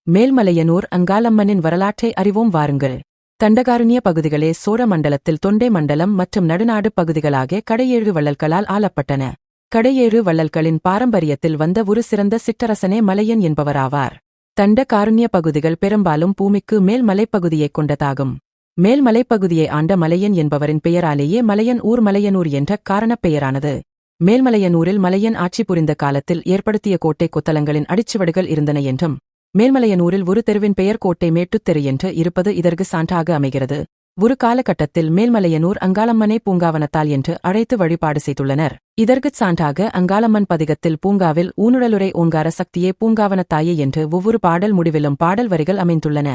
மேல்மலையனூர் அங்காளம்மனின் வரலாற்றை அறிவோம் வாருங்கள். தண்டகாரண்ய பகுதிகளே சோழ மண்டலத்தில் தொண்டை மண்டலம் மற்றும் நடுநாடு பகுதிகளாக கடையேழு வள்ளல்களால் ஆளப்பட்டன. கடையேழு வள்ளல்களின் பாரம்பரியத்தில் வந்த ஒரு சிறந்த சிற்றரசனே மலையன் என்பவராவார். தண்ட காருண்ய பகுதிகள் பெரும்பாலும் பூமிக்கு மேல் மலைப்பகுதியைக் கொண்டதாகும். மேல் மலைப்பகுதியை ஆண்ட மலையன் என்பவரின் பெயராலேயே மலையன் ஊர் மலையனூர் என்ற காரணப் பெயரானது. மேல்மலையனூரில் மலையன் ஆட்சி புரிந்த காலத்தில் ஏற்படுத்திய கோட்டை கொத்தளங்களின் அடிச்சுவடுகள் இருந்தன என்றும், மேல்மலையனூரில் ஒரு தெருவின் பெயர் கோட்டை மேட்டுத் தெரு என்று இருப்பது இதற்கு சான்றாக அமைகிறது. ஒரு காலகட்டத்தில் மேல்மலையனூர் அங்காளம்மனை பூங்காவனத்தாள் என்று அழைத்து வழிபாடு செய்துள்ளனர். இதற்குச் சான்றாக அங்காளம்மன் பதிகத்தில் பூங்காவில் ஊனுடலுரை ஓங்கார சக்தியே பூங்காவனத்தாயே என்று ஒவ்வொரு பாடல் முடிவிலும் பாடல் வரிகள் அமைந்துள்ளன.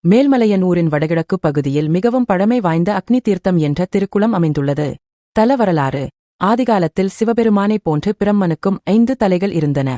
மேல்மலையனூரின் வடகிழக்கு பகுதியில் மிகவும் பழமை வாய்ந்த அக்னி தீர்த்தம் என்ற திருக்குளம் அமைந்துள்ளது. தல வரலாறு. ஆதிகாலத்தில் சிவபெருமானைப் போன்று பிரம்மனுக்கும் 5 தலைகள் இருந்தன.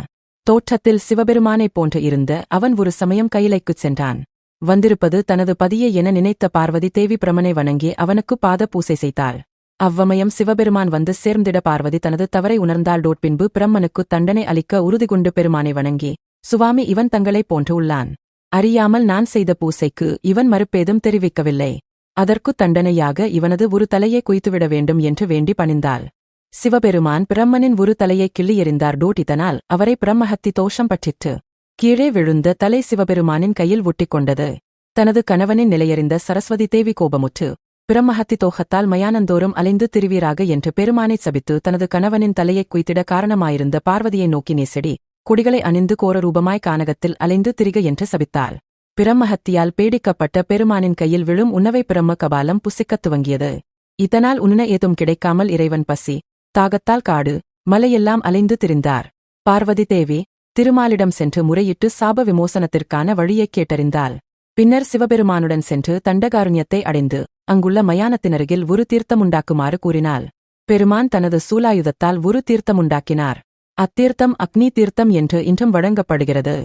தோற்றத்தில் சிவபெருமானைப் போன்று இருந்த அவன் ஒரு சமயம் கையிலைக்குச் சென்றான். வந்திருப்பது தனது பதியே என நினைத்த பார்வதி தேவி பிரமனை வணங்கி அவனுக்கு பாத பூசை செய்தாள். அவ்வமயம் சிவபெருமான் வந்து சேர்ந்திட பார்வதி தனது தவறை உணர்ந்தாள். பின்பு பிரம்மனுக்கு தண்டனை அளிக்க உறுதிகொண்டு பெருமானை வணங்கி, சுவாமி இவன் தங்களைப் போன்று உள்ளான். அறியாமல் நான் செய்த பூசைக்கு இவன் மறுப்பேதும் தெரிவிக்கவில்லை. அதற்கு தண்டனையாக இவனது ஒரு தலையை குய்த்துவிட வேண்டும் என்று வேண்டி பணிந்தாள். சிவபெருமான் பிரம்மனின் ஒரு தலையை கிள்ளி எறிந்தார். இதனால் அவரை பிரம்மஹத்தி தோஷம் பற்றிற்று. கீழே விழுந்த தலை சிவபெருமானின் கையில் ஒட்டிக்கொண்டது. தனது கணவனின் நிலையறிந்த சரஸ்வதி தேவி கோபமுற்று, பிரம்மஹத்தி தோகத்தால் மயானந்தோறும் அலைந்து திரிவீராக என்று பெருமானைச் சபித்து தனது கணவனின் தலையைக் குய்த்திட காரணமாயிருந்த பார்வதியை நோக்கி நேசடி கொடிகளை அணிந்து கோரரூபமாய் கானகத்தில் அலைந்து திரிக என்று சபித்தாள். பிரம்மஹத்தியால் பேடிக்கப்பட்ட பெருமானின் கையில் விழும் உணவை பிரம்ம கபாலம் புசிக்கத் துவங்கியது. இதனால் உண்ண ஏதும் கிடைக்காமல் இறைவன் பசி தாகத்தால் காடு மலையெல்லாம் அலைந்து திரிந்தார். பார்வதி தேவி திருமாலிடம் சென்று முறையிட்டு சாப விமோசனத்திற்கான வழியைக் கேட்டறிந்தாள். பின்னர் சிவபெருமானுடன் சென்று தண்டகாருண்யத்தை அடைந்து அங்குள்ள மயானத்தினருகில் ஒரு தீர்த்தமுண்டாக்குமாறு கூறினாள். பெருமான் தனது சூலாயுதத்தால் ஒரு தீர்த்தமுண்டாக்கினார். அத்தீர்த்தம் அக்னி தீர்த்தம் என்று இன்றும் வழங்கப்படுகிறது.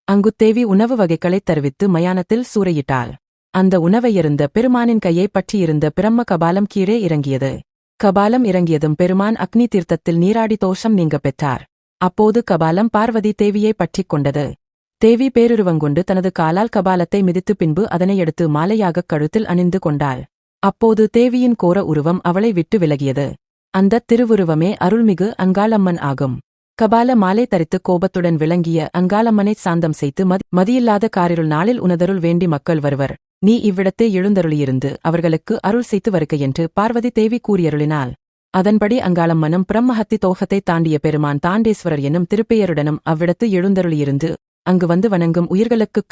அங்கு தேவி உணவு வகைகளைத் தருவித்து மயானத்தில் சூறையிட்டாள். அந்த உணவையருந்த பெருமானின் கையை பற்றியிருந்த பிரம்ம கபாலம் கீழே இறங்கியது. கபாலம் இறங்கியதும் பெருமான் அக்னி தீர்த்தத்தில் நீராடி தோஷம் நீங்க பெற்றார். அப்போது கபாலம் பார்வதி தேவியை பற்றிக் கொண்டது. தேவி பேருருவங்கொண்டு தனது காலால் கபாலத்தை மிதித்து பின்பு அதனை எடுத்து மாலையாகக் கழுத்தில் அணிந்து கொண்டாள். அப்போது தேவியின் கோர உருவம் அவளை விட்டு விலகியது. அந்தத் திருவுருவமே அருள்மிகு அங்காளம்மன் ஆகும். கபால மாலை தரித்து கோபத்துடன் விளங்கிய அங்காளம்மனைச் சாந்தம் செய்து மதியில்லாத காரிருள் நாளில் உனதருள் வேண்டி மக்கள் வருவர். நீ இவ்விடத்தே எழுந்தருளியிருந்து அவர்களுக்கு அருள் செய்து வருக என்று பார்வதி தேவி கூறியருளினாள். அதன்படி அங்காளம்மனும் பிரம்மஹத்தி தோகத்தை தாண்டிய பெருமான் தாண்டேஸ்வரர் என்னும் திருப்பெயருடனும் அவ்விடத்து எழுந்தருளியிருந்து அங்கு வந்து வணங்கும் உயிர்களுக்குக்